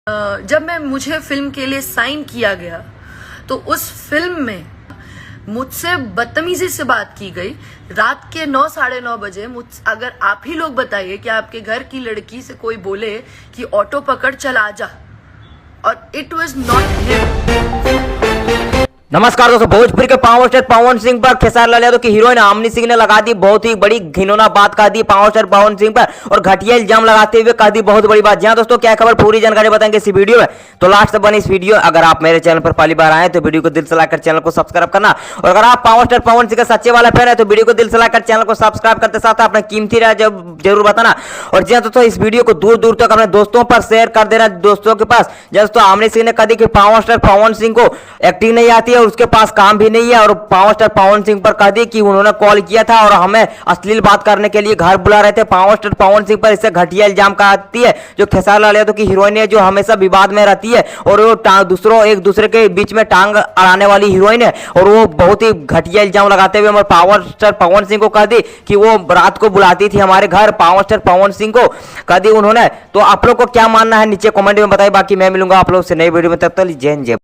जब मुझे फिल्म के लिए साइन किया गया तो उस फिल्म में मुझसे बदतमीजी से बात की गई। रात के 9 साढ़े 9 बजे अगर आप ही लोग बताइए कि आपके घर की लड़की से कोई बोले कि ऑटो पकड़ चल आ जा, और इट वाज नॉट हिम। नमस्कार दोस्तों, भोजपुरी के पावर स्टार पवन सिंह पर खेसारी लाल यादव की हीरोइन आमनी सिंह ने लगा दी बहुत ही बड़ी घिनौना बात कह the power star Pawan Singh पर, और घटिया इल्जाम लगाते हुए कह दी बहुत बड़ी बात। जी हां दोस्तों, क्या खबर पूरी जानकारी बताएंगे इस वीडियो में, तो लास्ट तक बनी इस वीडियो। अगर आप मेरे चैनल पर पहली बार आए तो वीडियो को दिल से लाकर चैनल को सब्सक्राइब करना, और अगर आप पावर स्टार पवन सिंह के सच्चे वाला फैन है तो वीडियो को दिल से लाकर चैनल को सब्सक्राइब करते साथ अपना कीमती राय जरूर बताना। और जी हां दोस्तों, इस वीडियो को दूर दूर तक अपने दोस्तों पर शेयर कर देना, दोस्तों के पास। दोस्तों आमनी सिंह ने कह दी कि पावर स्टार पवन सिंह को एक्टिंग नहीं आती है और उसके पास काम भी नहीं है, और पावर स्टार पवन सिंह पर कह दी कि उन्होंने कॉल किया था और हमें अश्लील बात करने के लिए घर बुला रहे थे। पावर स्टार पवन सिंह पर इससे घटिया इल्जाम कहती है जो खेसारी लाल यादव की हीरोइन है, जो हमेशा विवाद में रहती है और वो एक दूसरे के बीच में टांग अड़ाने वाली हीरोइन है, और वो बहुत ही घटिया इल्जाम लगाते हुए हमारे पावर स्टार पवन सिंह को कह दी कि वो रात को बुलाती थी हमारे घर। पावर स्टार पवन सिंह को कह दी उन्होंने। तो आप लोग को क्या मानना है नीचे कमेंट में बताइए। बाकी मैं मिलूंगा आप लोग से नई वीडियो में, तब तक जय हिंद जय।